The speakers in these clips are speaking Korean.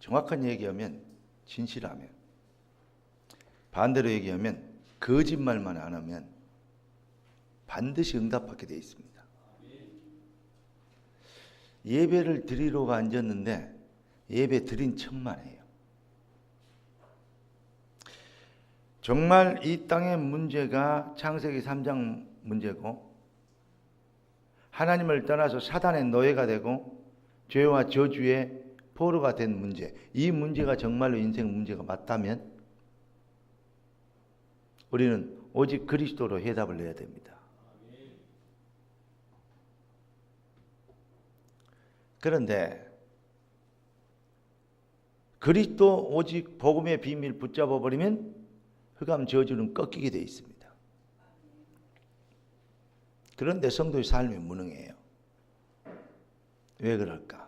정확한 얘기하면 진실하면, 반대로 얘기하면 거짓말만 안 하면 반드시 응답받게 되어 있습니다. 예배를 드리러 앉았는데 예배 드린 척만 해요. 정말 이 땅의 문제가 창세기 3장 문제고, 하나님을 떠나서 사단의 노예가 되고 죄와 저주의 포로가 된 문제, 이 문제가 정말로 인생 문제가 맞다면 우리는 오직 그리스도로 해답을 내야 됩니다. 그런데 그리스도 오직 복음의 비밀 붙잡아 버리면 흑암 저주는 꺾이게 되어 있습니다. 그런데 성도의 삶이 무능해요. 왜 그럴까?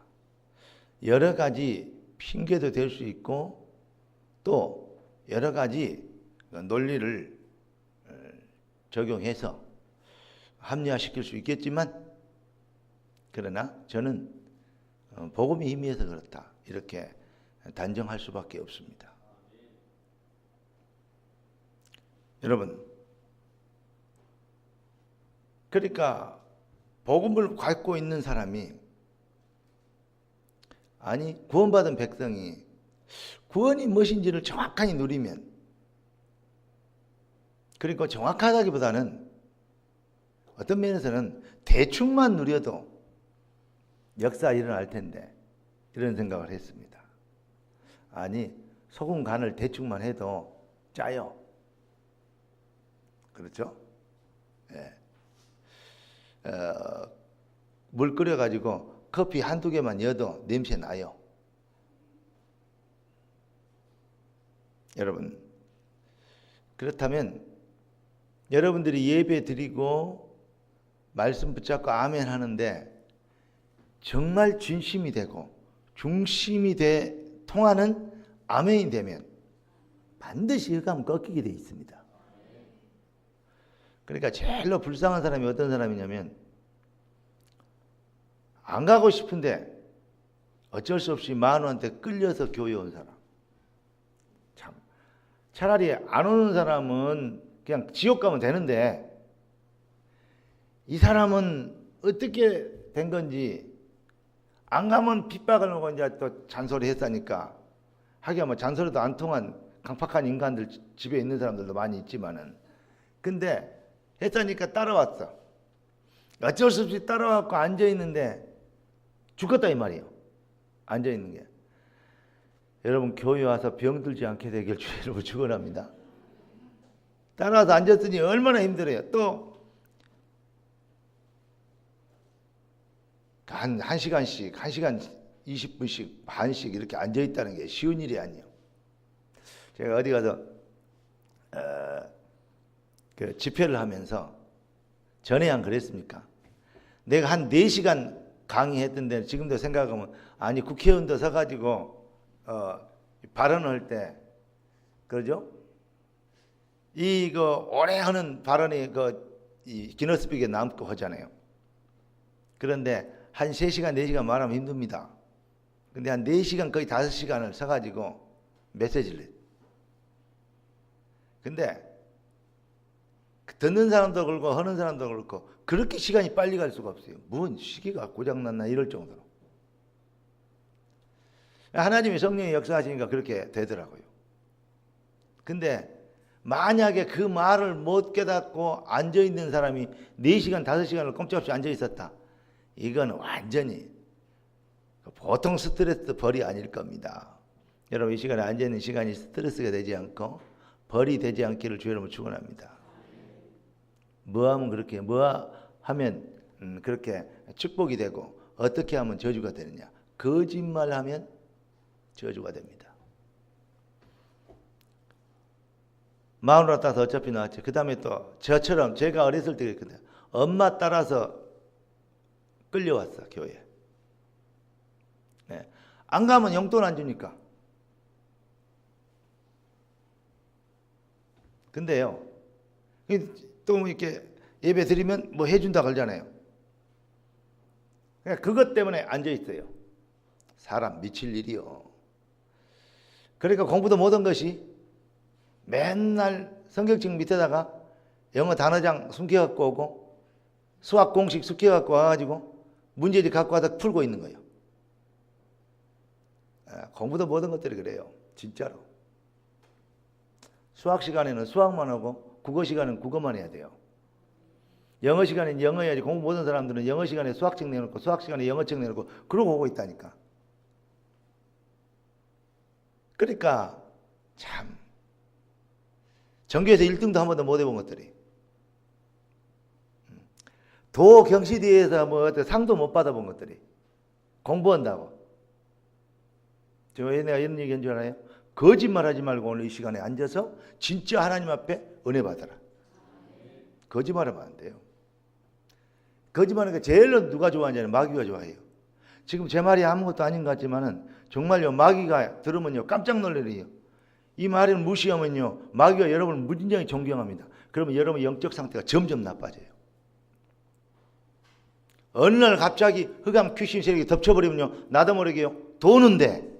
여러 가지 핑계도 될 수 있고 또 여러 가지 논리를 적용해서 합리화시킬 수 있겠지만, 그러나 저는 복음이 희미해서 그렇다, 이렇게 단정할 수밖에 없습니다. 여러분, 그러니까 복음을 갖고 있는 사람이, 아니 구원받은 백성이 구원이 무엇인지를 정확하게 누리면, 그리고 정확하다기보다는 어떤 면에서는 대충만 누려도 역사 일어날 텐데, 이런 생각을 했습니다. 아니 소금 간을 대충만 해도 짜요. 그렇죠? 예. 물 끓여가지고 커피 한두 개만 여도 냄새 나요. 여러분, 그렇다면 여러분들이 예배 드리고 말씀 붙잡고 아멘 하는데 정말 진심이 되고 중심이 통하는 아멘이 되면 반드시 흑암 꺾이게 되어 있습니다. 그러니까 제일로 불쌍한 사람이 어떤 사람이냐면, 안 가고 싶은데 어쩔 수 없이 만우한테 끌려서 교회 온 사람. 참, 차라리 안 오는 사람은 그냥 지옥 가면 되는데, 이 사람은 어떻게 된 건지, 안 가면 핍박을 먹고 이제 또 잔소리 했으니까, 하기야 뭐 잔소리도 안 통한 강팍한 인간들 집에 있는 사람들도 많이 있지만은, 근데 했으니까 따라왔어. 어쩔 수 없이 따라와서 앉아있는데 죽었다 이 말이에요. 앉아있는 게. 여러분, 교회 와서 병들지 않게 되길 주의로 축원합니다. 따라와서 앉았으니 얼마나 힘들어요. 또 한 시간씩, 1시간 20분씩, 반씩 이렇게 앉아있다는 게 쉬운 일이 아니에요. 제가 어디 가서 그 집회를 하면서 전에 안 그랬습니까? 내가 한 4시간 강의했던데 지금도 생각하면, 아니 국회의원도 서가지고 발언을 할 때, 그러죠? 이거 오래 하는 발언이 이 기너스북에 남고 하잖아요. 그런데 한 3시간 4시간 말하면 힘듭니다. 근데 한 4시간 거의 5시간을 서가지고 메시지를 해요. 근데 듣는 사람도 그렇고 하는 사람도 그렇고 그렇게 시간이 빨리 갈 수가 없어요. 뭔 시기가 고장났나 이럴 정도로. 하나님이 성령이 역사하시니까 그렇게 되더라고요. 근데 만약에 그 말을 못 깨닫고 앉아있는 사람이 4시간 5시간을 꼼짝없이 앉아있었다, 이건 완전히 보통 스트레스 벌이 아닐 겁니다. 여러분, 이 시간에 앉아있는 시간이 스트레스가 되지 않고 벌이 되지 않기를 주의 이름으로 축원합니다. 뭐하면 그렇게, 뭐하면 그렇게 축복이 되고 어떻게 하면 저주가 되느냐? 거짓말하면 저주가 됩니다. 마누라 따라서 어차피 나왔죠. 그 다음에 또 저처럼 제가 어렸을 때 그랬거든요. 엄마 따라서 끌려왔어, 교회. 네. 안 가면 용돈 안 주니까. 근데요, 또 이렇게 예배 드리면 뭐 해준다 그러잖아요. 그것 때문에 앉아 있어요. 사람 미칠 일이요. 그러니까 공부도 못한 것이 맨날 성경책 밑에다가 영어 단어장 숨겨갖고 오고 수학 공식 숨겨갖고 와가지고 문제집 갖고 와서 풀고 있는 거예요. 공부도 못한 것들이 그래요. 진짜로. 수학 시간에는 수학만 하고 국어 시간에는 국어만 해야 돼요. 영어 시간에는 영어 해야지. 공부 못한 사람들은 영어 시간에 수학책 내놓고 수학 시간에 영어책 내놓고 그러고 오고 있다니까. 그러니까 참 전교에서 1등도 한 번도 못 해본 것들이 도 경시대회에서 뭐 상도 못 받아본 것들이 공부한다고. 저 내가 이런 얘기 한 줄 알아요? 거짓말하지 말고 오늘 이 시간에 앉아서 진짜 하나님 앞에 은혜 받아라. 거짓말하면 안 돼요. 거짓말하니까 제일 누가 좋아하냐면 마귀가 좋아해요. 지금 제 말이 아무것도 아닌 것 같지만은 정말요, 마귀가 들으면요 깜짝 놀래요. 이 말을 무시하면요 마귀가 여러분을 무진장히 존경합니다. 그러면 여러분 영적 상태가 점점 나빠져요. 어느 날 갑자기 흑암 귀신 세력이 덮쳐버리면요 나도 모르게요 도는데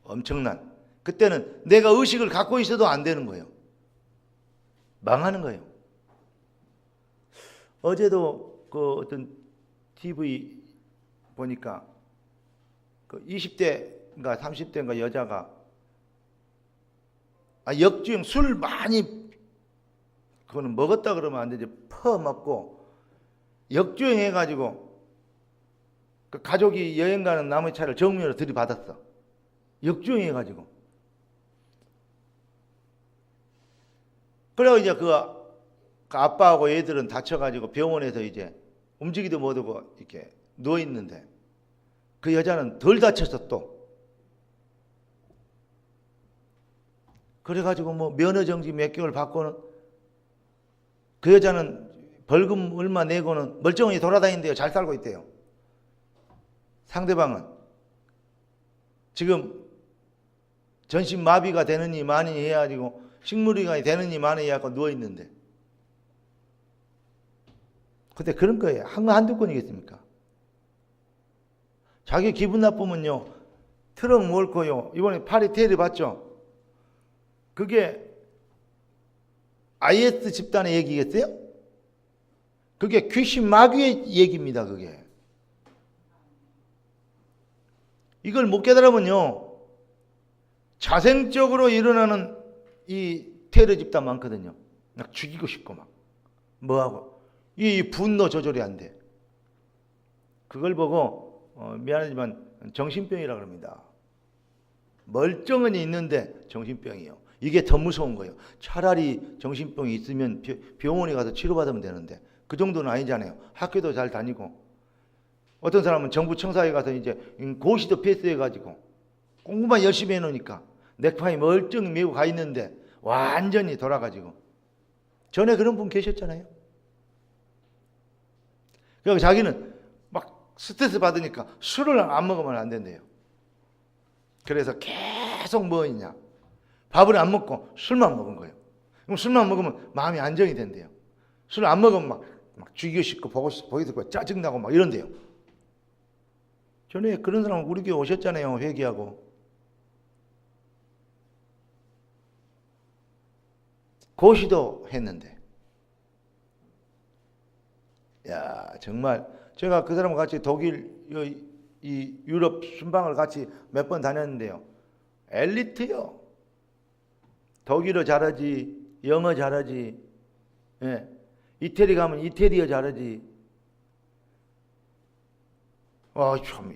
엄청난, 그때는 내가 의식을 갖고 있어도 안 되는 거예요. 망하는 거예요. 어제도 그 어떤 TV 보니까 그 20대인가 30대인가 여자가 역주행 술 많이 그거는 먹었다 그러면 안 되지, 퍼먹고 역주행 해가지고 그 가족이 여행 가는 남의 차를 정면으로 들이받았어. 역주행 해가지고. 그래고 이제 그 아빠하고 애들은 다쳐가지고 병원에서 이제 움직이도 못하고 이렇게 누워있는데 그 여자는 덜 다쳤어 또. 그래가지고 뭐 면허정지 몇 개월 받고는 그 여자는 벌금 얼마 내고는 멀쩡히 돌아다닌대요. 잘 살고 있대요. 상대방은 지금 전신마비가 되느니 많이 해가지고 식물이가 되느니 많이 해갖고 누워있는데, 근데 그런 거예요. 한두 건이겠습니까? 자기 기분 나쁘면요 트럭 몰고요 이번에 파리 테러 봤죠? 그게 IS 집단의 얘기겠어요? 그게 귀신 마귀의 얘기입니다. 그게 이걸 못 깨달으면요 자생적으로 일어나는 이 테러 집단 많거든요. 막 죽이고 싶고 막 뭐하고 이 분노 조절이 안 돼. 그걸 보고 미안하지만 정신병이라 그럽니다. 멀쩡히 있는데 정신병이에요. 이게 더 무서운 거예요. 차라리 정신병이 있으면 병원에 가서 치료받으면 되는데 그 정도는 아니잖아요. 학교도 잘 다니고 어떤 사람은 정부 청사에 가서 이제 고시도 패스해가지고 공부만 열심히 해놓으니까 넥타이 멀쩡히 메고 가 있는데 완전히 돌아가지고. 전에 그런 분 계셨잖아요. 그러니까 자기는 막 스트레스 받으니까 술을 안 먹으면 안 된대요. 그래서 계속 뭐 있냐, 밥을 안 먹고 술만 먹은 거예요. 그럼 술만 먹으면 마음이 안정이 된대요. 술을 안 먹으면 막 죽이고 싶고 보기 듣고 짜증나고 막 이런대요. 전에 그런 사람 우리 교회 오셨잖아요. 회개하고. 고시도 했는데. 야, 정말 제가 그 사람과 같이 독일 이 유럽 순방을 같이 몇 번 다녔는데요. 엘리트요. 독일어 잘하지, 영어 잘하지, 예. 이태리 가면 이태리어 잘하지. 참,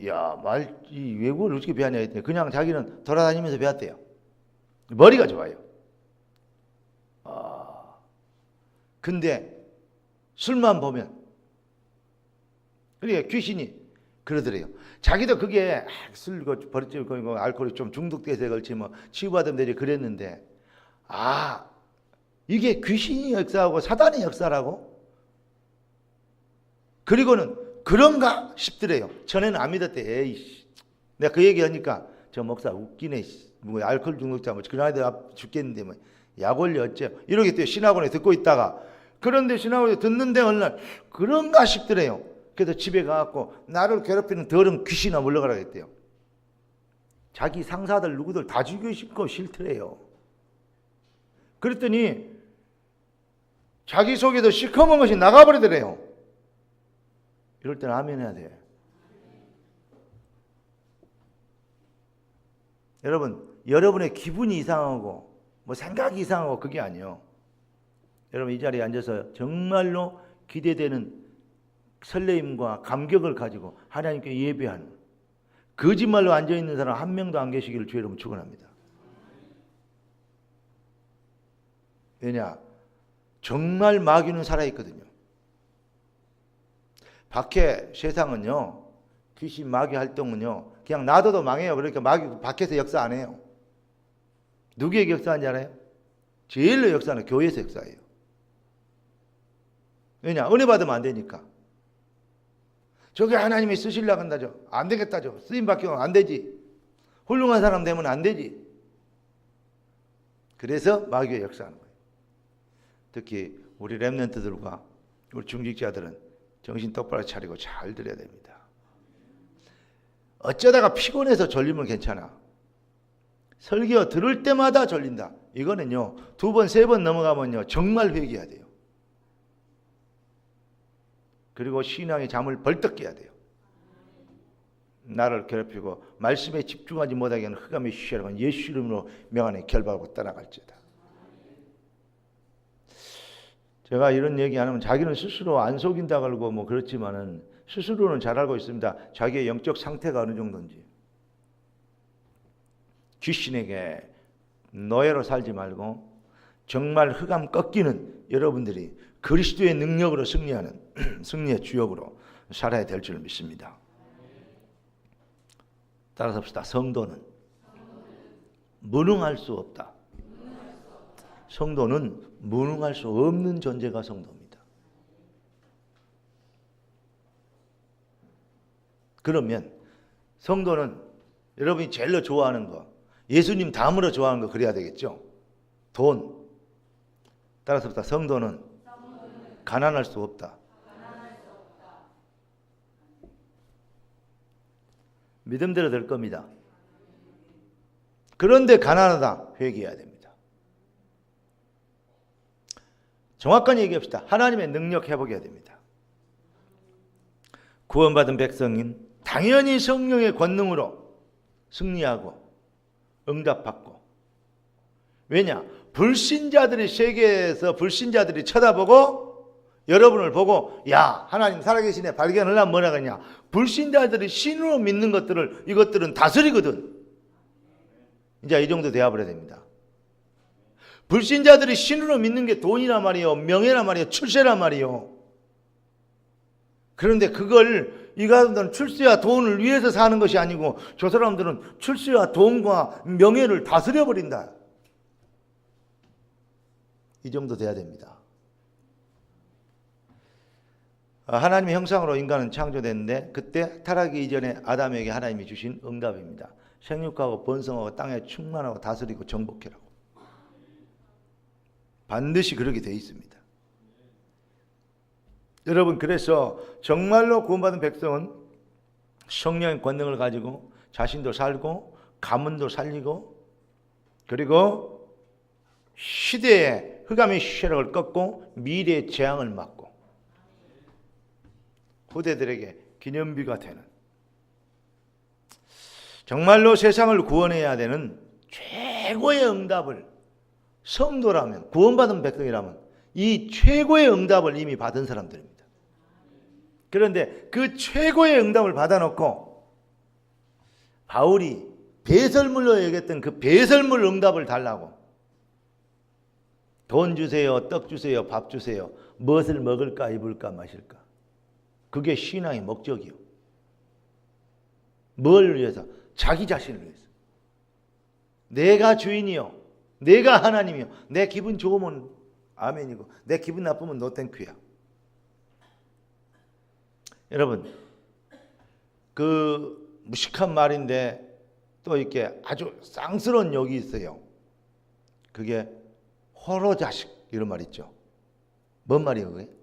이 외국어를 어떻게 배웠냐 했더니 그냥 자기는 돌아다니면서 배웠대요. 머리가 좋아요. 근데 술만 보면, 그러니까 귀신이 그러더래요. 자기도 그게 술 버릇지고 알코올이 좀 중독돼서 그렇지 뭐 치유받으면 되지 그랬는데, 이게 귀신이 역사하고 사단의 역사라고? 그리고는 그런가 싶더래요. 전에는 안 믿었대. 에이씨. 내가 그 얘기하니까 저 목사 웃기네. 뭐 알코올 중독자 뭐 그런 아이들 죽겠는데 뭐 약 올려 어째. 이렇게 또 신학원에 듣고 있다가, 그런데 신학원에 듣는데 어느 날 그런가 싶더래요. 그래서 집에 가갖고 나를 괴롭히는 더러운 귀신아 물러가라 했대요. 자기 상사들 누구들 다 죽이고 싫더래요. 그랬더니 자기 속에서 시커먼 것이 나가버리더래요. 이럴 때는 아멘 해야 돼. 여러분, 여러분의 기분이 이상하고 뭐 생각이 이상하고 그게 아니에요. 여러분, 이 자리에 앉아서 정말로 기대되는 설레임과 감격을 가지고 하나님께 예배하는, 거짓말로 앉아있는 사람 한 명도 안 계시기를 주의 이름으로 축원합니다. 왜냐? 정말 마귀는 살아있거든요. 밖에 세상은요, 귀신 마귀 활동은요, 그냥 놔둬도 망해요. 그러니까 마귀 밖에서 역사 안 해요. 누구에게 역사하는지 알아요? 제일로 역사는 교회에서 역사해요. 왜냐? 은혜 받으면 안 되니까. 저게 하나님이 쓰시려고 한다죠. 안 되겠다죠. 쓰임 받기면 안 되지. 훌륭한 사람 되면 안 되지. 그래서 마귀가 역사하는 거예요. 특히 우리 렘넌트들과 우리 중직자들은 정신 똑바로 차리고 잘 들어야 됩니다. 어쩌다가 피곤해서 졸리면 괜찮아. 설교 들을 때마다 졸린다. 이거는요, 2번, 3번 넘어가면요, 정말 회개해야 돼요. 그리고 신앙의 잠을 벌떡 깨야 돼요. 나를 괴롭히고 말씀에 집중하지 못하게 하는 흑암의 시야는 예수 이름으로 명하네 결박하고 떠나갈지어다. 제가 이런 얘기 안 하면 자기는 스스로 안 속인다 그러고 뭐 그렇지만은 스스로는 잘 알고 있습니다. 자기의 영적 상태가 어느 정도인지. 귀신에게 노예로 살지 말고 정말 흑암 꺾이는 여러분들이 그리스도의 능력으로 승리하는 승리의 주역으로 살아야 될 줄 믿습니다. 따라서 합시다. 성도는 무능할 수 없다. 성도는 무능할 수 없는 존재가 성도입니다. 그러면 성도는 여러분이 제일로 좋아하는 거, 예수님 다음으로 좋아하는 거 그래야 되겠죠. 돈. 따라서 합시다. 성도는 가난할 수 없다. 믿음대로 될 겁니다. 그런데 가난하다. 회개해야 됩니다. 정확한 얘기합시다. 하나님의 능력 회복해야 됩니다. 구원받은 백성인 당연히 성령의 권능으로 승리하고 응답받고. 왜냐? 불신자들이 세계에서 불신자들이 쳐다보고 여러분을 보고 야 하나님 살아계시네 발견을 하면 뭐라 그러냐. 불신자들이 신으로 믿는 것들을 이것들은 다스리거든. 이제 이 정도 되어버려야 됩니다. 불신자들이 신으로 믿는 게 돈이란 말이요, 명예란 말이요, 출세란 말이요. 그런데 그걸 이 사람들은 출세와 돈을 위해서 사는 것이 아니고 저 사람들은 출세와 돈과 명예를 다스려버린다. 이 정도 돼야 됩니다. 하나님의 형상으로 인간은 창조됐는데 그때 타락이 이전에 아담에게 하나님이 주신 응답입니다. 생육하고 번성하고 땅에 충만하고 다스리고 정복해라고. 반드시 그렇게 되어 있습니다. 여러분, 그래서 정말로 구원받은 백성은 성령의 권능을 가지고 자신도 살고 가문도 살리고 그리고 시대의 흑암의 쇠락을 꺾고 미래의 재앙을 막고 후대들에게 기념비가 되는, 정말로 세상을 구원해야 되는 최고의 응답을 성도라면, 구원받은 백성이라면 이 최고의 응답을 이미 받은 사람들입니다. 그런데 그 최고의 응답을 받아놓고 바울이 배설물로 얘기했던 그 배설물 응답을 달라고, 돈 주세요, 떡 주세요, 밥 주세요, 무엇을 먹을까 입을까 마실까, 그게 신앙의 목적이요. 뭘 위해서? 자기 자신을 위해서. 내가 주인이요, 내가 하나님이요, 내 기분 좋으면 아멘이고 내 기분 나쁘면 노땡큐야. 여러분, 그 무식한 말인데 또 이렇게 아주 쌍스러운 욕이 있어요. 그게 호로자식 이런 말 있죠. 뭔 말이에요 그게?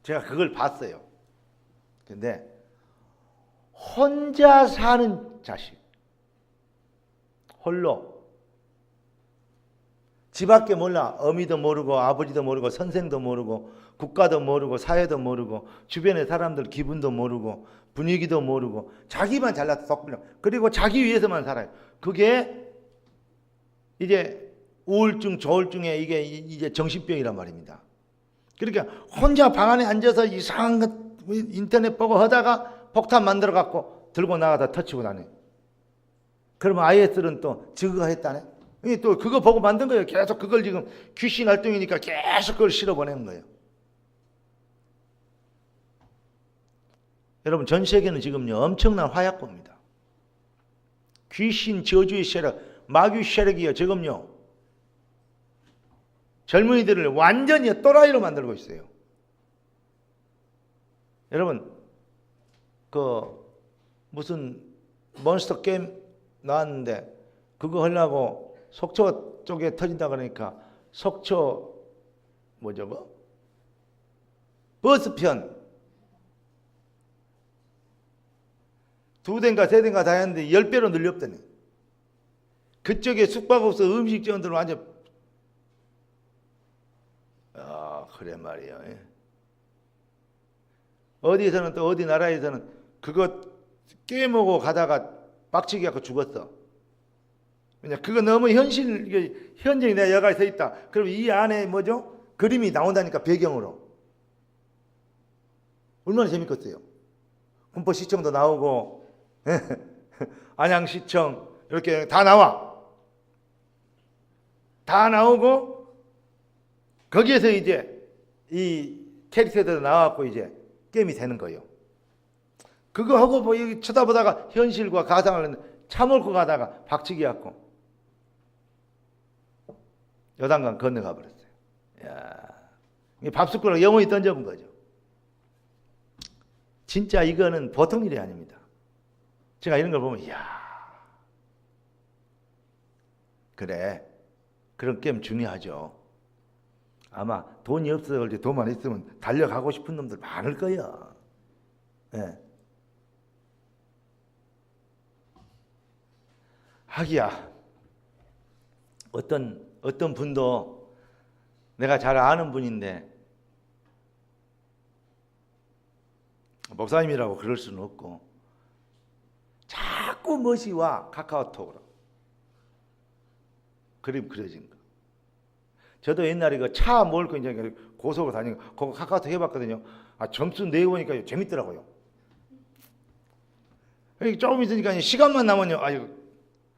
제가 그걸 봤어요. 근데 혼자 사는 자식. 홀로. 집밖에 몰라. 어미도 모르고 아버지도 모르고 선생도 모르고 국가도 모르고 사회도 모르고 주변의 사람들 기분도 모르고 분위기도 모르고 자기만 잘나서 썩불려. 그리고 자기 위해서만 살아요. 그게 이제 우울증, 조울증에 이게 이제 정신병이란 말입니다. 그러니까 혼자 방 안에 앉아서 이상한 것 인터넷 보고 하다가 폭탄 만들어 갖고 들고 나가다 터치고 다녀. 그러면 IS는 또 저거 했다네. 또 그거 보고 만든 거예요. 계속 그걸 지금 귀신 활동이니까 계속 그걸 실어 보내는 거예요. 여러분, 전 세계는 지금요 엄청난 화약고입니다. 귀신 저주의 세력, 마귀 세력이요 지금요 젊은이들을 완전히 또라이로 만들고 있어요. 여러분, 그 무슨 몬스터 게임 나왔는데 그거 하려고 속초 쪽에 터진다 그러니까 속초 뭐죠? 버스편 2대인가 3대인가 다 했는데 10배로 늘렸다네. 그쪽에 숙박업소 음식점들 완전 그래 말이에요. 어디에서는 또 어디 나라에서는 그거 깨먹고 가다가 빡치게 갖고 죽었어. 왜냐 그거 너무 현정이 내가 여가에 서 있다. 그럼 이 안에 뭐죠? 그림이 나온다니까 배경으로. 얼마나 재밌겠어요. 군포시청도 나오고 안양시청 이렇게 다 나와. 다 나오고 거기에서 이제 이 캐릭터들 나와갖고 이제 게임이 되는 거예요. 그거 하고 뭐 여기 쳐다보다가 현실과 가상을 참을고 가다가 박치기 갖고 요단강 건너가 버렸어요. 야, 밥숟가락 영원히 던져본 거죠. 진짜 이거는 보통 일이 아닙니다. 제가 이런 걸 보면 이야, 그래, 그런 게임 중요하죠. 아마 돈이 없어서 그렇지 돈만 있으면 달려가고 싶은 놈들 많을 거야. 네. 하기야 어떤 분도 내가 잘 아는 분인데 목사님이라고 그럴 수는 없고 자꾸 멋이 와. 카카오톡으로 그림 그려진 거. 저도 옛날에 그 차 몰고 이제 고속으로 다니고 그거 카카오톡 해봤거든요. 점수 내보니까 재밌더라고요. 조금 있으니까 시간만 남으면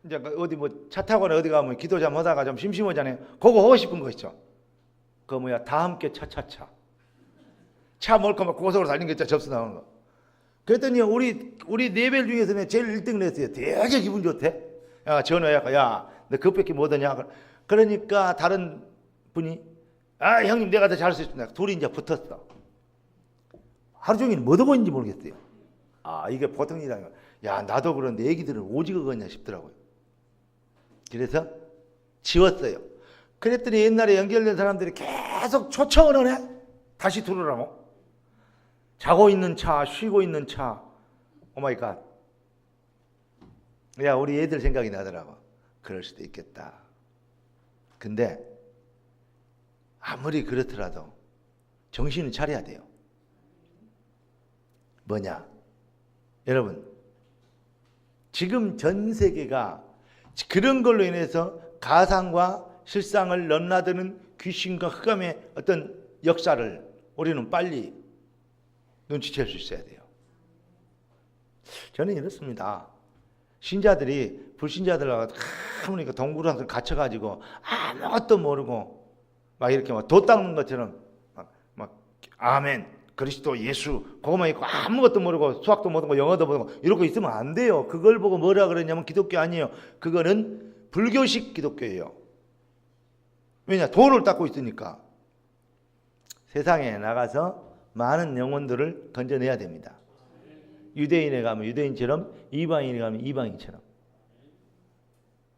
이제 어디 뭐 차 타거나 어디 가면 기도 좀 하다가 좀 심심하잖아요. 그거 하고 싶은 거 있죠. 그거 뭐야, 다 함께 차차차. 차 몰고 막 고속으로 달리는 거 있잖아, 점수 나오는 거. 그랬더니 우리 네벨 중에서는 제일 1등을 했어요. 되게 기분 좋대. 야, 전화해가, 야, 너 그것밖에 못하냐. 그러니까 다른 분이, 형님 내가 더 잘할 수 있습니다. 둘이 이제 붙었어. 하루 종일 뭐 하고 있는지 모르겠어요. 이게 보통 일이 아니고, 야, 나도 그런데 애기들은 오지가 그냐 싶더라고요. 그래서 지웠어요. 그랬더니 옛날에 연결된 사람들이 계속 초청을 하네. 다시 들어오라고. 자고 있는 차, 쉬고 있는 차. 오마이갓. 야, 우리 애들 생각이 나더라고. 그럴 수도 있겠다. 근데 아무리 그렇더라도 정신을 차려야 돼요. 뭐냐? 여러분, 지금 전 세계가 그런 걸로 인해서 가상과 실상을 넘나드는 귀신과 흑암의 어떤 역사를 우리는 빨리 눈치챌 수 있어야 돼요. 저는 이렇습니다. 신자들이 불신자들하고 아무리 동굴한테 갇혀가지고 아무것도 모르고 막 이렇게 막 도 닦는 것처럼 막 아멘, 그리스도, 예수 그것만 있고 아무것도 모르고 수학도 모르고 영어도 모르고 이러고 있으면 안 돼요. 그걸 보고 뭐라 그러냐면 기독교 아니에요. 그거는 불교식 기독교예요. 왜냐? 도를 닦고 있으니까. 세상에 나가서 많은 영혼들을 건져내야 됩니다. 유대인에 가면 유대인처럼, 이방인에 가면 이방인처럼.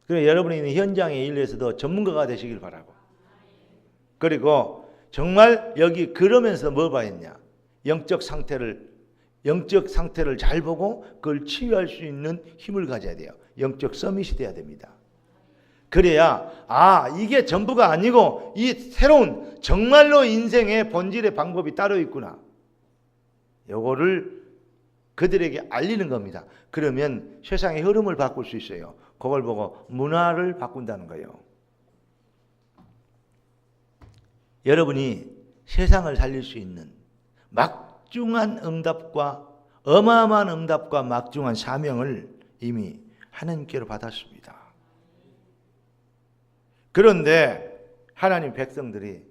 그래서 여러분이 있는 현장의 일에서도 전문가가 되시길 바라고. 그리고 정말 여기 그러면서 뭐 봐야 했냐? 영적 상태를 영적 상태를 잘 보고 그걸 치유할 수 있는 힘을 가져야 돼요. 영적 서밋이 돼야 됩니다. 그래야 이게 전부가 아니고 이 새로운 정말로 인생의 본질의 방법이 따로 있구나. 요거를 그들에게 알리는 겁니다. 그러면 세상의 흐름을 바꿀 수 있어요. 그걸 보고 문화를 바꾼다는 거예요. 여러분이 세상을 살릴 수 있는 막중한 응답과 어마어마한 응답과 막중한 사명을 이미 하나님께로 받았습니다. 그런데 하나님 백성들이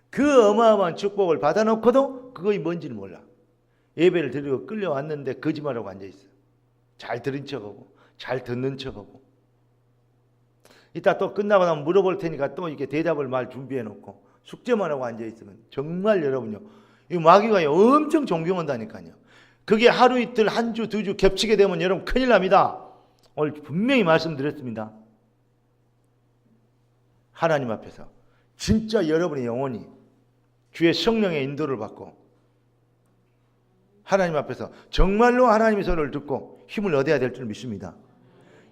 그 어마어마한 축복을 받아놓고도 그것이 뭔지를 몰라. 예배를 드리고 끌려왔는데 거짓말하고 앉아있어. 잘 들은 척하고 잘 듣는 척하고. 이따 또 끝나고 나면 물어볼 테니까 또 이렇게 대답을 말 준비해놓고 숙제만 하고 앉아있으면 정말 여러분요, 이 마귀가 엄청 존경한다니까요. 그게 하루 이틀 한 주 두 주 겹치게 되면 여러분 큰일 납니다. 오늘 분명히 말씀드렸습니다. 하나님 앞에서 진짜 여러분의 영혼이 주의 성령의 인도를 받고 하나님 앞에서 정말로 하나님의 소리를 듣고 힘을 얻어야 될 줄 믿습니다.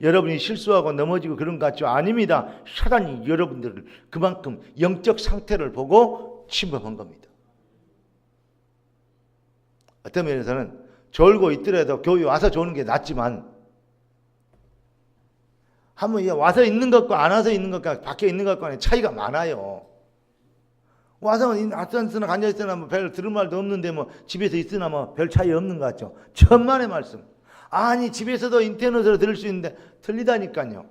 여러분이 실수하고 넘어지고 그런 것 같죠? 아닙니다. 사단이 여러분들을 그만큼 영적 상태를 보고 침범한 겁니다. 어떤 면에서는 졸고 있더라도 교회 와서 조는 게 낫지만 한번 와서 있는 것과 안 와서 있는 것과 밖에 있는 것과는 차이가 많아요. 와서는 아스나 앉아있으나 뭐 별 들을 말도 없는데 뭐 집에서 있으나 뭐 별 차이 없는 것 같죠. 천만의 말씀. 아니 집에서도 인터넷으로 들을 수 있는데 틀리다니까요.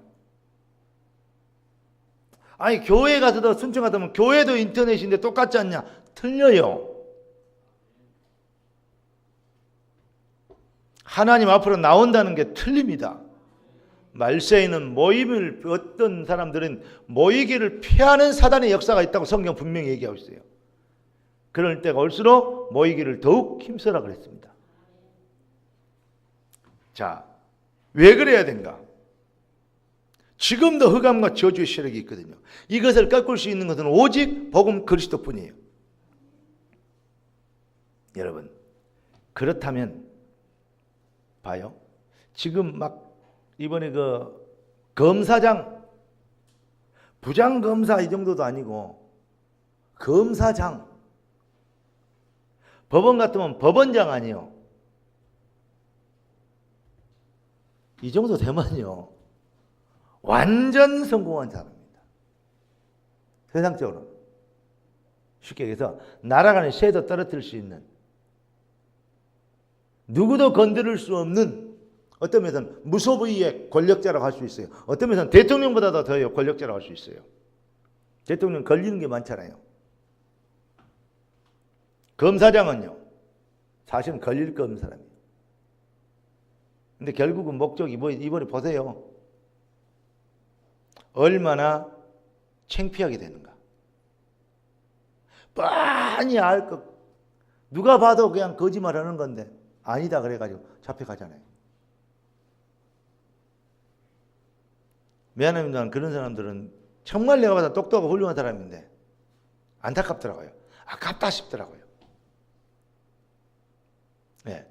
아니 교회 가서도 순종하다면 교회도 인터넷인데 똑같지 않냐? 틀려요. 하나님 앞으로 나온다는 게 틀립니다. 말세에는 모임을 어떤 사람들은 모이기를 피하는 사단의 역사가 있다고 성경 분명히 얘기하고 있어요. 그럴 때가 올수록 모이기를 더욱 힘써라 그랬습니다. 자, 왜 그래야 된가? 지금도 흑암과 저주의 세력이 있거든요. 이것을 꺾을 수 있는 것은 오직 복음 그리스도뿐이에요. 여러분, 그렇다면 봐요. 지금 막 이번에 그 검사장, 부장검사 이 정도도 아니고 검사장, 법원 같으면 법원장 아니에요. 이 정도 되면요 완전 성공한 사람입니다. 세상적으로 쉽게 얘기해서 나라간의 쇠도 떨어뜨릴 수 있는, 누구도 건드릴 수 없는, 어떤 면에서는 무소부위의 권력자라고 할 수 있어요. 어떤 면에서는 대통령보다도 더 권력자라고 할 수 있어요. 대통령 걸리는 게 많잖아요. 검사장은요 사실은 걸릴 거 없는 사람이에요. 근데 결국은 목적이 뭐, 이번에 보세요. 얼마나 창피하게 되는가. 뻔히 알 것, 누가 봐도 그냥 거짓말하는 건데 아니다 그래가지고 잡혀가잖아요. 미안합니다. 그런 사람들은 정말 내가 봐도 똑똑하고 훌륭한 사람인데 안타깝더라고요. 아깝다 싶더라고요. 네.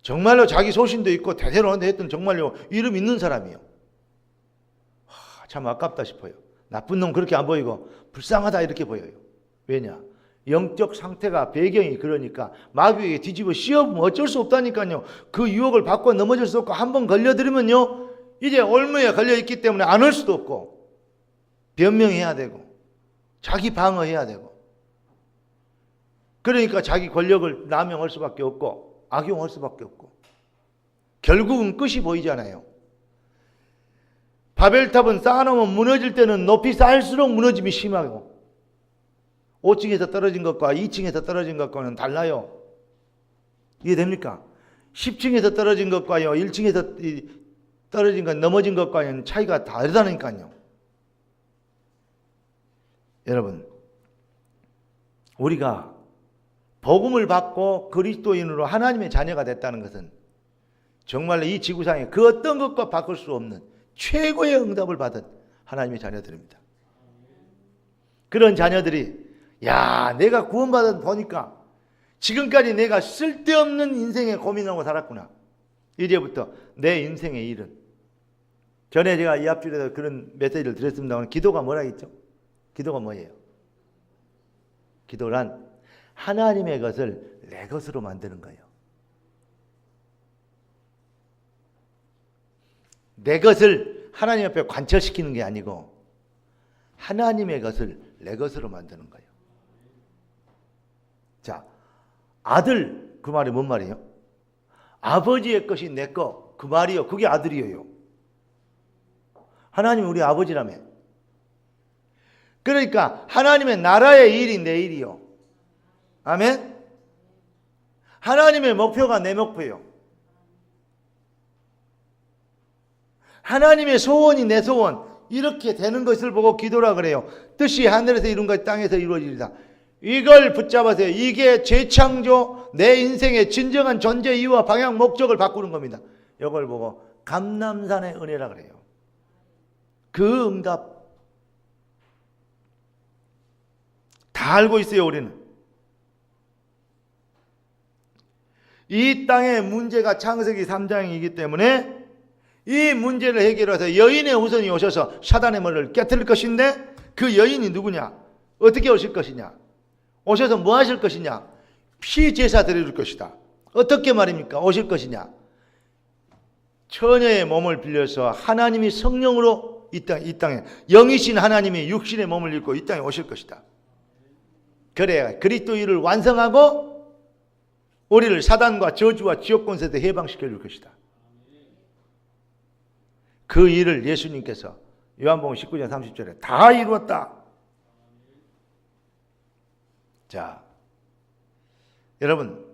정말로 자기 소신도 있고 대대로 했던 정말로 이름 있는 사람이에요. 참 아깝다 싶어요. 나쁜 놈 그렇게 안 보이고 불쌍하다 이렇게 보여요. 왜냐? 영적 상태가 배경이 그러니까 마귀에게 뒤집어 씌워보면 어쩔 수 없다니까요. 그 유혹을 받고 넘어질 수 없고 한번 걸려들으면요 이제 올무에 걸려있기 때문에 안 올 수도 없고 변명해야 되고 자기 방어해야 되고, 그러니까 자기 권력을 남용할 수밖에 없고 악용할 수밖에 없고 결국은 끝이 보이잖아요. 바벨탑은 쌓아놓으면 무너질 때는 높이 쌓을수록 무너짐이 심하고 5층에서 떨어진 것과 2층에서 떨어진 것과는 달라요. 이해됩니까? 10층에서 떨어진 것과요 1층에서 떨어진 것, 넘어진 것과는 차이가 다르다니까요. 여러분, 우리가 복음을 받고 그리스도인으로 하나님의 자녀가 됐다는 것은 정말로 이 지구상에 그 어떤 것과 바꿀 수 없는 최고의 응답을 받은 하나님의 자녀들입니다. 그런 자녀들이 야 내가 구원받아 보니까 지금까지 내가 쓸데없는 인생에 고민하고 살았구나. 이제부터 내 인생의 일은. 전에 제가 이 앞줄에서 그런 메시지를 드렸습니다만, 기도가 뭐라 했죠? 기도가 뭐예요? 기도란 하나님의 것을 내 것으로 만드는 거예요. 내 것을 하나님 앞에 관철시키는 게 아니고 하나님의 것을 내 것으로 만드는 거예요. 자, 아들, 그 말이 뭔 말이에요? 아버지의 것이 내 거, 그 말이요. 그게 아들이에요. 하나님이 우리 아버지라며. 그러니까 하나님의 나라의 일이 내 일이요. 아멘? 하나님의 목표가 내 목표예요. 하나님의 소원이 내 소원. 이렇게 되는 것을 보고 기도라 그래요. 뜻이 하늘에서 이룬 것 땅에서 이루어지리라. 이걸 붙잡으세요. 이게 재창조, 내 인생의 진정한 존재 이유와 방향 목적을 바꾸는 겁니다. 이걸 보고 감람산의 은혜라 그래요. 그 응답 다 알고 있어요. 우리는 이 땅의 문제가 창세기 3장이기 때문에 이 문제를 해결해서 여인의 후손이 오셔서 사단의 머리를 깨뜨릴 것인데, 그 여인이 누구냐? 어떻게 오실 것이냐? 오셔서 뭐 하실 것이냐? 피제사 드릴 것이다. 어떻게 말입니까? 오실 것이냐? 처녀의 몸을 빌려서 하나님이 성령으로 이 땅에 영이신 하나님이 육신의 몸을 입고 이 땅에 오실 것이다. 그래야 그리스도인을 완성하고 우리를 사단과 저주와 지옥 권세에서 해방시켜 줄 것이다. 그 일을 예수님께서 요한복음 19장 30절에 다 이루었다. 자, 여러분,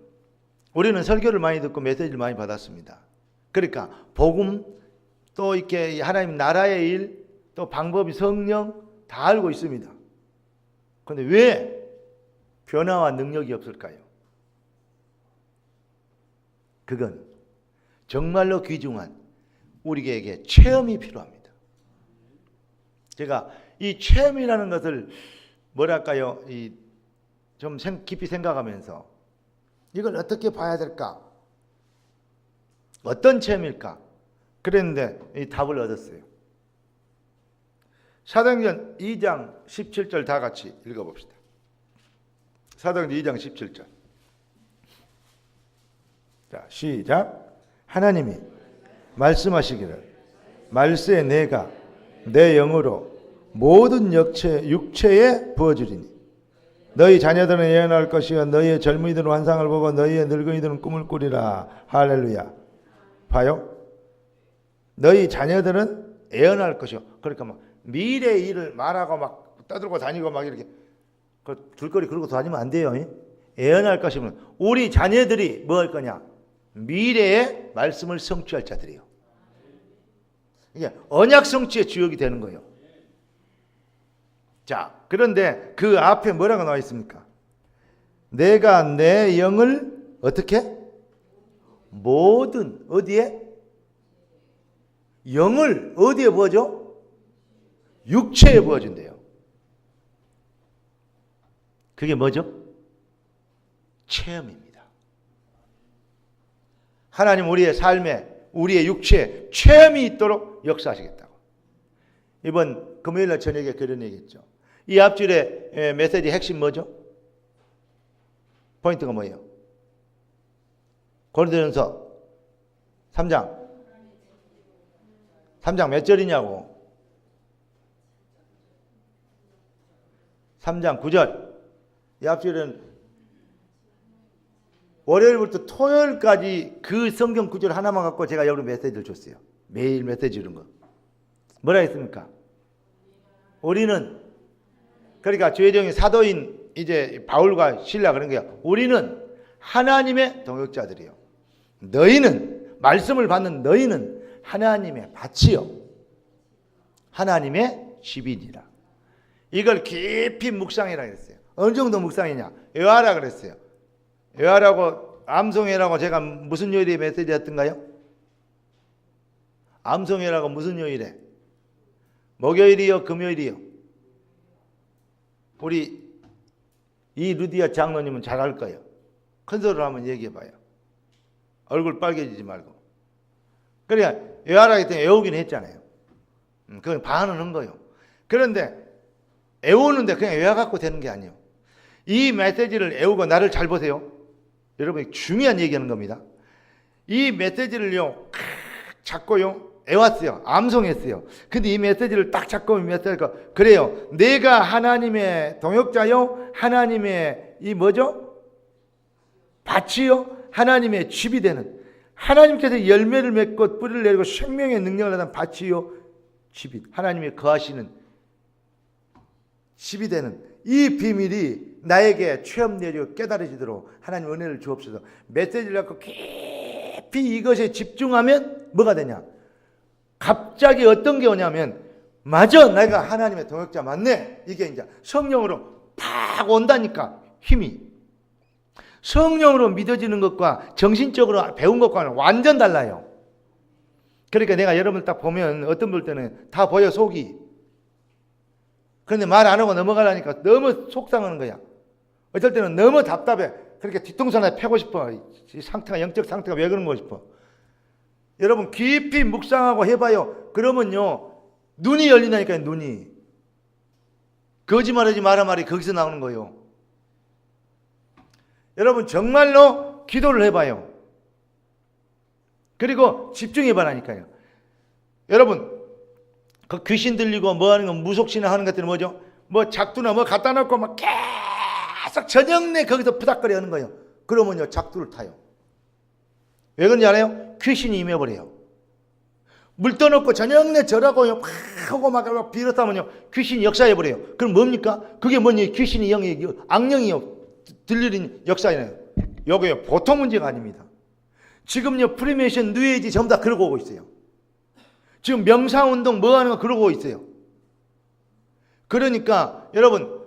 우리는 설교를 많이 듣고 메시지를 많이 받았습니다. 그러니까 복음, 또 이렇게 하나님 나라의 일, 또 방법이 성령 다 알고 있습니다. 그런데 왜 변화와 능력이 없을까요? 그건 정말로 귀중한 우리에게 체험이 필요합니다. 제가 이 체험이라는 것을 뭐랄까요, 좀 깊이 생각하면서 이걸 어떻게 봐야 될까? 어떤 체험일까? 그랬는데 이 답을 얻었어요. 사도행전 2장 17절 다 같이 읽어봅시다. 사도행전 2장 17절. 자, 시작. 하나님이 말씀하시기를 말세에 내가 내 영으로 모든 육체에 부어주리니 너희 자녀들은 예언할 것이요 너희의 젊은이들은 환상을 보고 너희의 늙은이들은 꿈을 꾸리라. 할렐루야. 봐요. 너희 자녀들은 예언할 것이요. 그러니까 막 미래의 일을 말하고 막 떠들고 다니고 막 이렇게 줄거리 그러고 다니면 안 돼요. 예언할 것이면 우리 자녀들이 뭐 할 거냐? 미래의 말씀을 성취할 자들이에요. 이게 언약 성취의 주역이 되는 거예요. 자, 그런데 그 앞에 뭐라고 나와 있습니까? 내가 내 영을 어떻게? 모든 어디에? 영을 어디에 부어줘? 육체에 부어준대요. 그게 뭐죠? 체험입니다. 하나님 우리의 삶에, 우리의 육체에 체험이 있도록 역사하시겠다고. 이번 금요일날 저녁에 그런 얘기했죠. 이 앞줄의 메시지 핵심 뭐죠? 포인트가 뭐예요? 고린도전서 3장 몇 절이냐고. 3장 9절. 이 앞줄은 월요일부터 토요일까지 그 성경 구절 하나만 갖고 제가 여러분 메시지를 줬어요. 매일 메시지 주는 거. 뭐라 했습니까? 우리는, 그러니까 주혜정이 사도인 이제 바울과 실라 그런 거야. 우리는 하나님의 동역자들이요. 너희는, 말씀을 받는 너희는 하나님의 밭이요. 하나님의 집이니라. 이걸 깊이 묵상이라 그랬어요. 어느 정도 묵상이냐? 외화라 그랬어요. 외화라고, 암송회라고 제가 무슨 요일에 메시지였던가요? 암송회라고 무슨 요일에? 목요일이요? 금요일이요? 우리 이 루디아 장로님은 잘 알 거예요. 큰 소리로 한번 얘기해봐요. 얼굴 빨개지지 말고. 그러니까 외화라기 때문에 애우긴 했잖아요. 그건 반응한 거예요. 그런데 애우는데 그냥 외워갖고 되는 게 아니에요. 이 메시지를 애우고 나를 잘 보세요. 여러분 중요한 얘기하는 겁니다. 이 메시지를요 잡고요 애왔어요. 암송했어요. 근데 이 메시지를 딱 잡고 메시지가 그래요. 내가 하나님의 동역자요, 하나님의 이 뭐죠? 밭이요, 하나님의 집이 되는, 하나님께서 열매를 맺고 뿌리를 내리고 생명의 능력을 하는 밭이요, 집이, 하나님의 거하시는 집이 되는 이 비밀이 나에게 체험되고 깨달아지도록 하나님 은혜를 주옵소서. 메시지를 갖고 깊이 이것에 집중하면 뭐가 되냐? 갑자기 어떤 게 오냐면, 맞아, 내가 하나님의 동역자 맞네. 이게 이제 성령으로 팍 온다니까, 힘이. 성령으로 믿어지는 것과 정신적으로 배운 것과는 완전 달라요. 그러니까 내가 여러분을 딱 보면 어떤 볼 때는 다 보여, 속이. 그런데 말 안 하고 넘어가려니까 너무 속상하는 거야. 어떨 때는 너무 답답해. 그렇게 뒤통수 하나 패고 싶어. 이 상태가, 영적 상태가 왜 그런 거 싶어. 여러분 깊이 묵상하고 해봐요. 그러면요 눈이 열린다니까요. 눈이. 거짓말하지 마라 말이 거기서 나오는 거예요. 여러분 정말로 기도를 해봐요. 그리고 집중해봐라니까요. 여러분 그 귀신 들리고 뭐 하는 거 무속신앙 하는 것들은 뭐죠? 뭐 작두나 뭐 갖다 놓고 막 계속 저녁 내 거기서 푸닥거리 하는 거예요. 그러면요 작두를 타요. 왜 그런지 알아요? 귀신이 임해버려요. 물 떠놓고 저녁 내 절하고요 막 하고 막 비롯하면요 귀신이 역사해버려요. 그럼 뭡니까? 그게 뭐니? 귀신이 영이 악령이요 들리는 역사예요. 여기요 보통 문제가 아닙니다. 지금요 프리메이션 뉴에이지 전부 다 그러고 오고 있어요. 지금 명상운동 뭐 하는 거 그러고 있어요. 그러니까 여러분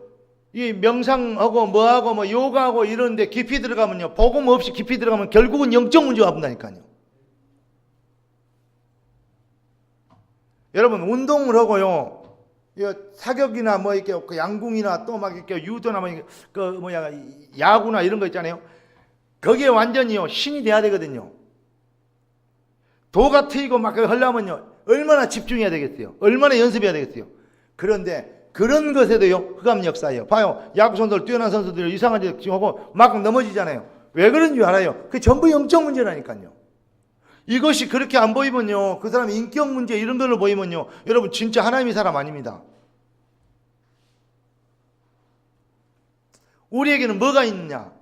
이 명상하고 뭐하고 뭐 요가하고 이런데 깊이 들어가면요 복음 없이 깊이 들어가면 결국은 영적 문제가 와본다니까요. 여러분 운동을 하고요 사격이나 뭐 이렇게 그 양궁이나 또 막 이렇게 유도나 뭐 그 뭐야 야구나 이런 거 있잖아요. 거기에 완전히요 신이 돼야 되거든요. 도가 트이고 막 하려면요 얼마나 집중해야 되겠어요. 얼마나 연습해야 되겠어요. 그런데 그런 것에도요 흑암 역사예요. 봐요 야구 선수들 뛰어난 선수들 이상한 짓 하고 막 넘어지잖아요. 왜 그런 줄 알아요? 그게 전부 영적 문제라니까요. 이것이 그렇게 안 보이면요 그 사람의 인격 문제 이런 걸로 보이면요 여러분 진짜 하나님의 사람 아닙니다. 우리에게는 뭐가 있느냐?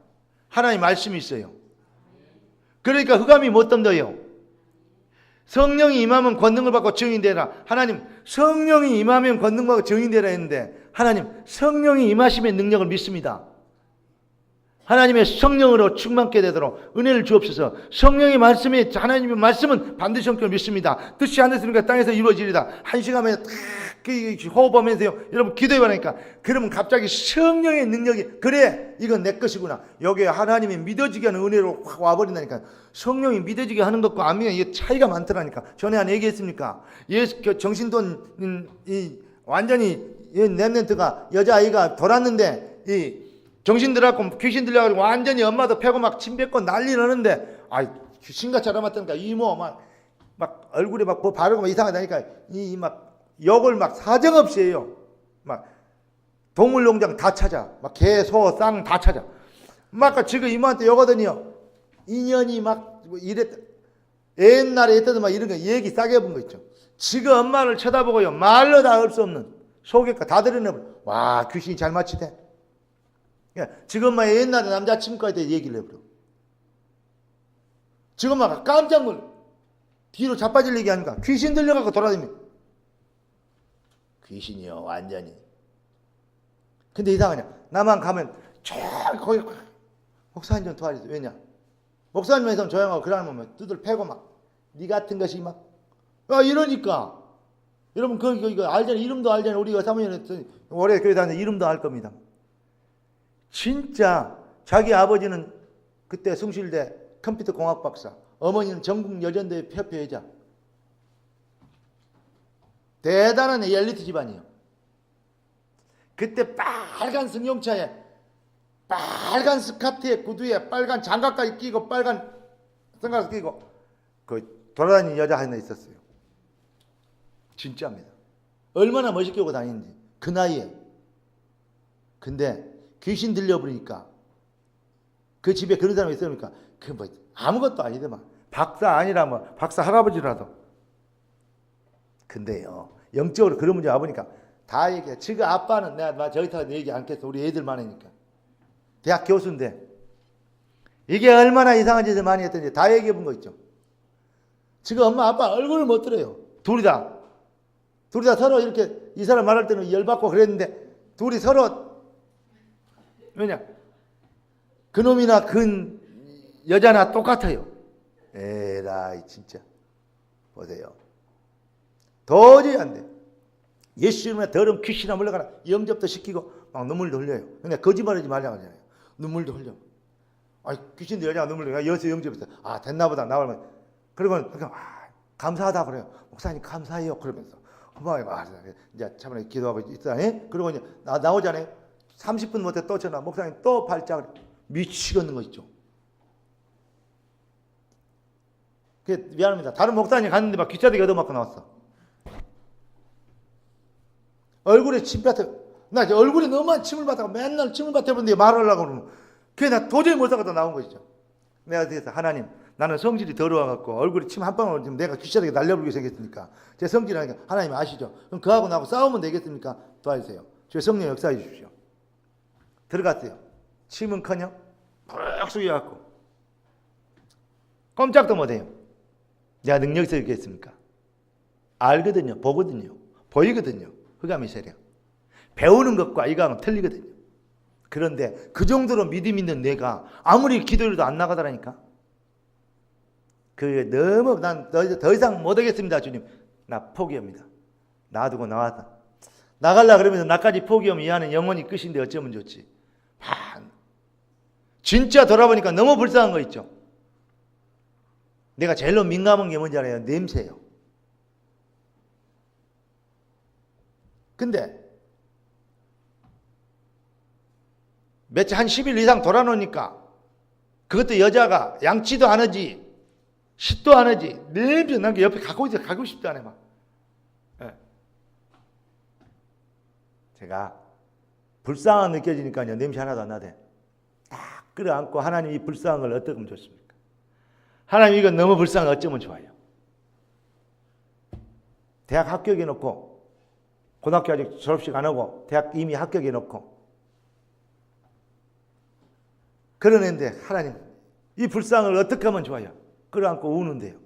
하나님의 말씀이 있어요. 그러니까 흑암이 못 덤벼요. 성령이 임하면 권능을 받고 증인되라. 하나님 성령이 임하면 권능 받고 증인되라 했는데 하나님 성령이 임하심의 능력을 믿습니다. 하나님의 성령으로 충만케 되도록 은혜를 주옵소서. 성령의 말씀이 하나님의 말씀은 반드시 성경을 믿습니다. 뜻이 하늘에서 땅에서 이루어지리다. 한 시간에 딱 호흡하면서요 여러분 기도해보니까 그러면 갑자기 성령의 능력이 그래 이건 내 것이구나. 여기에 하나님이 믿어지게 하는 은혜로 확 와버린다니까. 성령이 믿어지게 하는 것과 안 믿는 게 차이가 많더라니까. 전에 안 얘기했습니까? 예수 정신돈 완전히 랩런트가 여자아이가 돌았는데 이 정신 들어갖고 귀신 들려가지고 완전히 엄마도 패고 막 침 뱉고 난리 나는데 신같이 알아맞다니까 이모 막 얼굴에 막 뭐 바르고 막 이상하다니까 이 막 욕을 막 사정없이 해요. 막 동물농장 다 찾아 막 개, 소, 쌍 다 찾아 막 지금 이모한테 욕하더니요 인연이 막 이랬다 옛날에 했던 막 이런 거 얘기 싸게 해본 거 있죠. 지금 엄마를 쳐다보고요 말로 다 할 수 없는 속에가 다 드러내버려. 와 귀신이 잘 맞히대. 지금 엄마 옛날에 남자친구까지 대해 얘기를 해버려. 지금 엄마가 깜짝 놀라. 뒤로 자빠질 얘기 하니까 귀신 들려갖고 돌아다니며. 귀신이요 완전히. 근데 이상하냐 나만 가면 저 거기 목사님 좀 도와주세요. 왜냐 목사님에서는 조용하고 그러면 두들 패고 막 니 같은 것이 막 이러니까 여러분 그거 알잖아요. 이름도 알잖아요. 우리가 사모님 오래 교회 다니는데 이름도 알 겁니다. 진짜 자기 아버지는 그때 숭실대 컴퓨터 공학 박사, 어머니는 전국 여전대 협회회장. 대단한 엘리트 집안이에요. 그때 빨간 승용차에 빨간 스커트에 구두에 빨간 장갑까지 끼고 빨간 선글라스 끼고 그 돌아다니는 여자 하나 있었어요. 진짜입니다. 얼마나 멋있게 오고 다니는지 그 나이에. 근데 귀신 들려버리니까 그 집에 그런 사람이 있으니까 그 뭐 아무것도 아니더만. 박사 아니라 뭐 박사 할아버지라도. 근데요 영적으로 그런 문제 와보니까 다 얘기해. 지금 아빠는 내가 저기다가 얘기 않겠어. 우리 애들 많으니까. 대학 교수인데 이게 얼마나 이상한 짓을 많이 했던지 다 얘기해 본 거 있죠. 지금 엄마 아빠 얼굴을 못 들어요. 둘이 다 서로 이렇게 이 사람 말할 때는 열받고 그랬는데 둘이 서로 왜냐 그놈이나 그 여자나 똑같아요. 에라이 진짜 보세요. 도저히 안 돼. 예수님의 더러운 귀신아 물러가라. 영접도 시키고 막 눈물도 흘려요. 그러니까 거짓말하지 말라고 하잖아요. 눈물도 흘려. 아 귀신도 여자가 눈물 흘려. 여기서 영접했어. 아 됐나보다 나오면 그러면 그냥 감사하다 그래요. 목사님 감사해요. 그러면서 이제 차분하게 기도하고 있다니. 그리고 이제 나오잖아요. 30분 못해 또 전화. 목사님 또 발작을 미치겠는 거 있죠. 미안합니다. 다른 목사님 갔는데 막 귀차대기 얻어맞고 나왔어. 얼굴에 침 뱉어. 나 얼굴에 너무한 침을 뱉다가 맨날 침을 뱉어보는데 말하려고 그러면 그게 나 도저히 못 살겠다 나온 거 있죠. 내가 그래서 하나님 나는 성질이 더러워갖고 얼굴에 침 한 방울 지금 내가 귀차대기 날려버리게 생겼으니까 제 성질이라니까 하나님 아시죠? 그럼 그하고 나하고 싸우면 되겠습니까? 도와주세요. 주의 성령 역사해 주십시오. 들어갔어요. 침은커녕 푹 숙여갖고 꼼짝도 못해요. 내가 능력 있어 있겠습니까? 알거든요. 보거든요. 보이거든요. 흑암이 세력. 배우는 것과 이거하고는 틀리거든요. 그런데 그 정도로 믿음 있는 내가 아무리 기도해도 안 나가더라니까. 그 너무 난 더 이상 못하겠습니다 주님. 나 포기합니다. 놔두고 나왔다. 나가려고 그러면서 나까지 포기하면 이 안은 영원히 끝인데 어쩌면 좋지. 진짜 돌아보니까 너무 불쌍한 거 있죠. 내가 제일로 민감한 게 뭔지 알아요? 냄새예요. 근데 며칠 한 10일 이상 돌아놓으니까 그것도 여자가 양치도 안 하지 쉿도 안 하지 냄새 난 게 옆에 가고 싶지 않아 막. 네. 제가 불쌍한 느껴지니까요 냄새 하나도 안 나대. 딱 끌어안고 하나님 이 불쌍한 걸 어떻게 하면 좋습니까? 하나님 이건 너무 불쌍해 어쩌면 좋아요. 대학 합격해 놓고 고등학교 아직 졸업식 안 하고 대학 이미 합격해 놓고 그러는데 하나님 이 불쌍을 어떻게 하면 좋아요? 끌어안고 우는데요.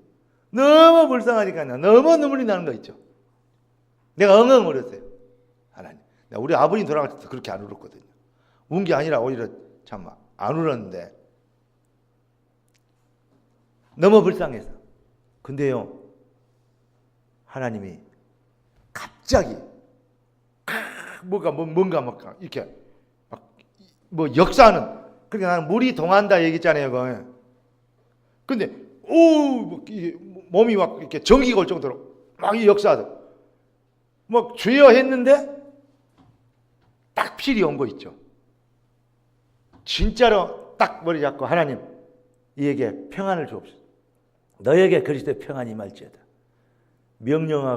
너무 불쌍하니까요. 너무 눈물이 나는 거 있죠. 내가 엉엉 울었어요. 하나님. 우리 아버님 돌아갈 때도 그렇게 안 울었거든요. 운 게 아니라 오히려 참 안 울었는데 너무 불쌍해서. 근데요. 하나님이 갑자기 뭔가 막 이렇게 뭐 역사하는. 그러니까 나는 물이 동한다 얘기했잖아요. 그거. 근데 몸이 막 이렇게 전기가 올 정도로 막 이 역사하다. 막 죄어 했는데 딱 필이 온 거 있죠. 진짜로 딱 머리 잡고 하나님 이에게 평안을 주옵소서. 너에게 그리스도의 평안이 임할지어다. 명령하고